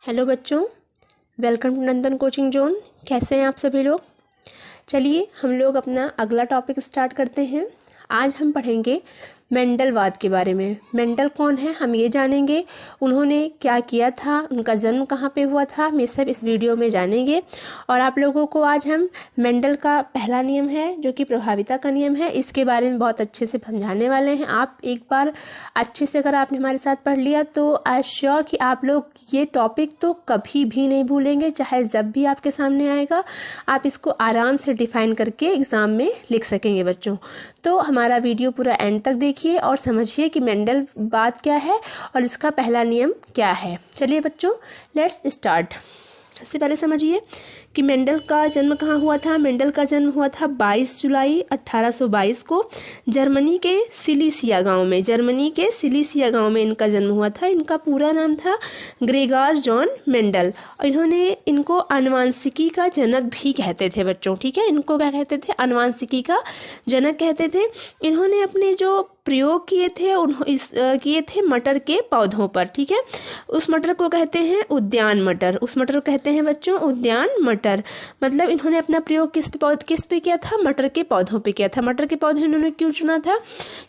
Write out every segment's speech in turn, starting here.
Hello बच्चों, welcome to Nandan coaching zone. कैसे हैं आप सभी लोग। चलिए हम लोग अपना अगला टॉपिक स्टार्ट करते हैं। आज हम पढ़ेंगे मेंडलवाद के बारे में। मेंडल कौन है हम ये जानेंगे, उन्होंने क्या किया था, उनका जन्म कहाँ पे हुआ था, हम ये सब इस वीडियो में जानेंगे। और आप लोगों को आज हम मेंडल का पहला नियम है जो कि प्रभाविता का नियम है, इसके बारे में बहुत अच्छे से समझाने वाले हैं। आप एक बार अच्छे से अगर आपने हमारे साथ पढ़ लिया तो आई श्योर कि आप लोग ये टॉपिक तो कभी भी नहीं भूलेंगे, चाहे जब भी आपके सामने आएगा आप इसको आराम से डिफाइन करके एग्जाम में लिख सकेंगे बच्चों। तो हमारा वीडियो पूरा एंड तक देखिए और समझिए कि मेंडलवाद क्या है और इसका पहला नियम क्या है। चलिए बच्चों, लेट्स स्टार्ट। सबसे पहले समझिए कि मेंडल का जन्म कहाँ हुआ था। मेंडल का जन्म हुआ था 22 जुलाई 1822 को जर्मनी के सिलीसिया गांव में। जर्मनी के सिलीसिया गांव में इनका जन्म हुआ था। इनका पूरा नाम था ग्रेगर जॉन मेंडल और इनको आनुवांशिकी का जनक भी कहते थे बच्चों। ठीक है, इनको क्या कहते थे, आनुवांशिकी का जनक कहते थे। इन्होंने अपने जो प्रयोग किए थे मटर के पौधों पर। ठीक है, उस मटर को कहते हैं उद्यान मटर। उस मटर को कहते हैं बच्चों उद्यान मटर। मतलब इन्होंने अपना प्रयोग किस पे किया था, मटर के पौधों पे किया था। मटर के पौधे इन्होंने क्यों चुना था,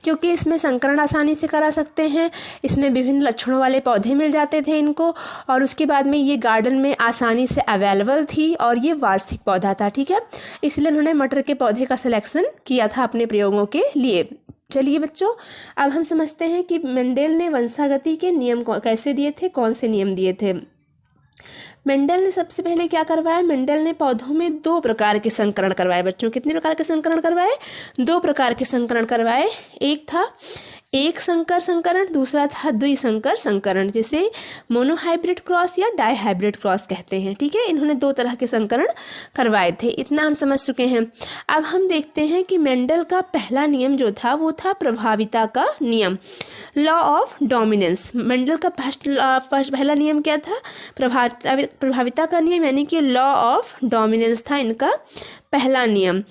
क्योंकि इसमें संकरण आसानी से करा सकते हैं, इसमें विभिन्न लक्षणों वाले पौधे मिल जाते थे इनको, और उसके बाद में ये गार्डन में आसानी से अवेलेबल थी और ये वार्षिक पौधा था। ठीक है, इसलिए उन्होंने मटर के पौधे का सिलेक्शन किया था अपने प्रयोगों के लिए। चलिए बच्चों, अब हम समझते हैं कि मेंडल ने वंशागति के नियम कैसे दिए थे, कौन से नियम दिए थे। मेंडल ने सबसे पहले क्या करवाया, मेंडल ने पौधों में 2 प्रकार के संकरण करवाए बच्चों। कितने प्रकार के संकरण करवाए, 2 प्रकार के संकरण करवाए। एक था एक संकर संकरण, दूसरा था द्विसंकर संकरण, जिसे मोनोहाइब्रिड क्रॉस या डाइहाइब्रिड क्रॉस कहते हैं। ठीक है, इन्होंने 2 तरह के संकरण करवाए थे। इतना हम समझ चुके हैं। अब हम देखते हैं कि मेंडल का पहला नियम जो था वो था प्रभाविता का नियम, लॉ ऑफ डोमिनेंस। मेंडल का पहला नियम क्या था, प्रभाविता का नियम, यानी कि लॉ ऑफ डोमिनेंस था इनका पहला नियम।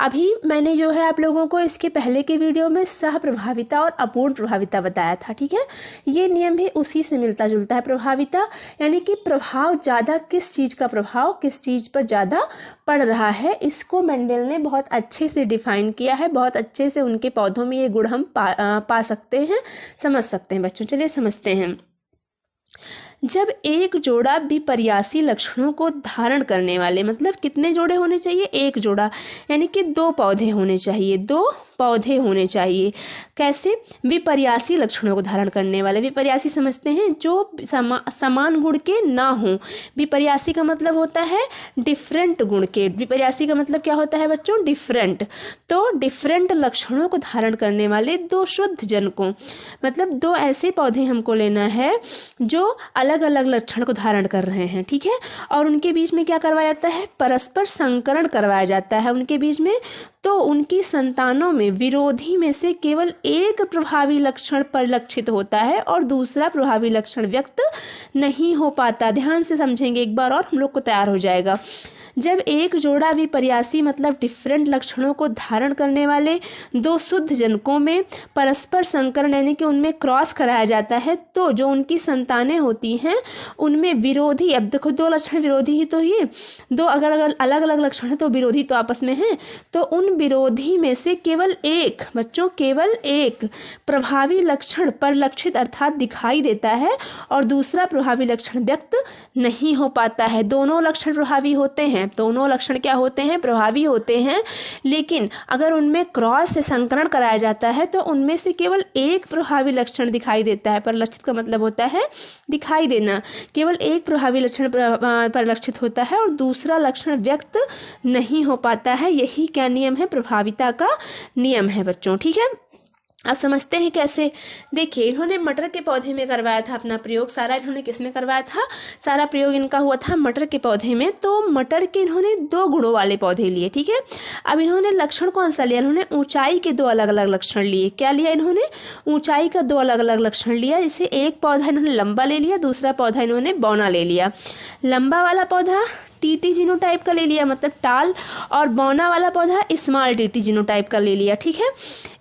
अभी मैंने जो है आप लोगों को इसके पहले के वीडियो में सह प्रभाविता और अपूर्ण प्रभाविता बताया था। ठीक है, ये नियम भी उसी से मिलता जुलता है। प्रभाविता यानी कि प्रभाव ज्यादा, किस चीज का प्रभाव किस चीज पर ज्यादा पड़ रहा है, इसको मेंडल ने बहुत अच्छे से डिफाइन किया है। बहुत अच्छे से उनके पौधों में ये गुण हम पा सकते हैं, समझ सकते हैं बच्चों। चलिए समझते हैं। जब एक जोड़ा विपर्यासी लक्षणों को धारण करने वाले, मतलब कितने जोड़े होने चाहिए, एक जोड़ा, यानी कि 2 पौधे होने चाहिए, 2 पौधे होने चाहिए। कैसे, विपर्यासी लक्षणों को धारण करने वाले। विपर्यासी समझते हैं जो समान गुण के ना हो। विपर्यासी का मतलब होता है डिफरेंट गुण के। विपर्यासी का मतलब क्या होता है बच्चों, डिफरेंट। तो डिफरेंट लक्षणों को धारण करने वाले 2 शुद्ध जनकों, मतलब 2 ऐसे पौधे हमको लेना है जो अलग अलग लक्षण को धारण कर रहे हैं। ठीक है, और उनके बीच में क्या करवाया जाता है, परस्पर संकरण करवाया जाता है उनके बीच में। तो उनकी संतानों में विरोधी में से केवल एक प्रभावी लक्षण परिलक्षित होता है और दूसरा प्रभावी लक्षण व्यक्त नहीं हो पाता। ध्यान से समझेंगे एक बार और हम लोग को तैयार हो जाएगा। जब एक जोड़ा विपर्यासी मतलब डिफरेंट लक्षणों को धारण करने वाले 2 शुद्ध जनकों में परस्पर संकरण यानी कि उनमें क्रॉस कराया जाता है, तो जो उनकी संतानें होती हैं उनमें विरोधी, अब देखो 2 लक्षण विरोधी ही तो ये 2 अगर अलग अलग लक्षण है तो विरोधी तो आपस में हैं, तो उन विरोधी में से केवल एक बच्चों, केवल एक प्रभावी लक्षण परिलक्षित अर्थात दिखाई देता है और दूसरा प्रभावी लक्षण व्यक्त नहीं हो पाता है। दोनों लक्षण प्रभावी होते हैं, दोनों लक्षण क्या होते हैं, प्रभावी होते हैं, लेकिन अगर उनमें क्रॉस से संकरण कराया जाता है तो उनमें से केवल एक प्रभावी लक्षण दिखाई देता है। परिलक्षित का मतलब होता है दिखाई देना। केवल एक प्रभावी लक्षण परिलक्षित होता है और दूसरा लक्षण व्यक्त नहीं हो पाता है। यही क्या नियम है, प्रभाविता का नियम है बच्चों। ठीक है, अब समझते हैं कैसे। देखिए, इन्होंने मटर के पौधे में करवाया था अपना प्रयोग। सारा इन्होंने किस में करवाया था, सारा प्रयोग इनका हुआ था मटर के पौधे में। तो मटर के इन्होंने 2 गुणों वाले पौधे लिए। ठीक है, अब इन्होंने लक्षण कौन सा लिया, इन्होंने ऊंचाई के 2 अलग अलग लक्षण लिए। क्या लिया इन्होंने, ऊंचाई का 2 अलग अलग लक्षण लिया। जैसे एक पौधा इन्होंने लंबा ले लिया, दूसरा पौधा इन्होंने बौना ले लिया। लंबा वाला पौधा टीटी जीनोटाइप का ले लिया, मतलब टाल, और बौना वाला पौधा स्मॉल टीटी जीनोटाइप का ले लिया। ठीक है,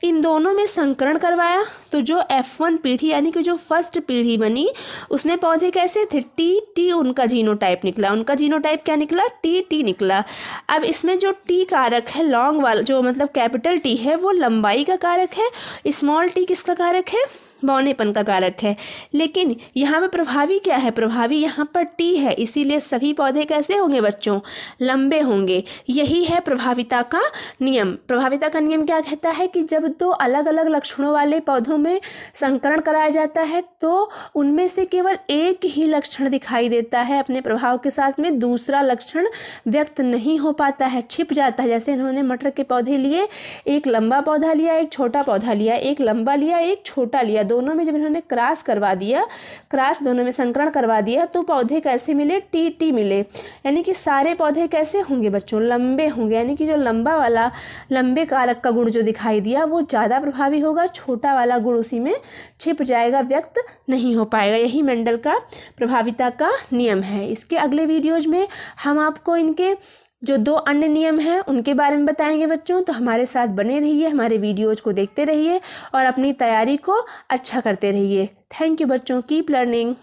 इन दोनों में संकरण करवाया तो जो F1 पीढ़ी यानी कि जो फर्स्ट पीढ़ी बनी उसमें पौधे कैसे थे, टी उनका जीनोटाइप निकला। उनका जीनोटाइप क्या निकला, टी निकला। अब इसमें जो टी कारक है लॉन्ग वाला, जो मतलब कैपिटल टी है, वो लंबाई का कारक है, स्मॉल टी किसका कारक है, बौनेपन का कारक है। लेकिन यहाँ पे प्रभावी क्या है, प्रभावी यहाँ पर टी है, इसीलिए सभी पौधे कैसे होंगे बच्चों, लंबे होंगे। यही है प्रभाविता का नियम। प्रभाविता का नियम क्या कहता है कि जब दो अलग अलग लक्षणों वाले पौधों में संकरण कराया जाता है तो उनमें से केवल एक ही लक्षण दिखाई देता है अपने प्रभाव के साथ में, दूसरा लक्षण व्यक्त नहीं हो पाता है, छिप जाता है। जैसे इन्होंने मटर के पौधे लिए, एक लंबा पौधा लिया, एक छोटा पौधा लिया, एक लंबा लिया, एक छोटा लिया, दोनों में जब इन्होंने क्रॉस करवा दिया, क्रॉस दोनों में संकरण करवा दिया तो पौधे कैसे मिले, टी मिले। यानी कि सारे पौधे कैसे होंगे बच्चों, लंबे होंगे। यानी कि जो लंबा वाला लंबे कारक का गुण जो दिखाई दिया वो ज़्यादा प्रभावी होगा, छोटा वाला गुण उसी में छिप जाएगा, व्यक्त नहीं हो पाएगा। यही मेंडल का प्रभाविता का नियम है। इसके अगले वीडियोज में हम आपको इनके जो दो अन्य नियम हैं उनके बारे में बताएंगे बच्चों। तो हमारे साथ बने रहिए, हमारे वीडियोज को देखते रहिए और अपनी तैयारी को अच्छा करते रहिए। थैंक यू बच्चों, कीप लर्निंग।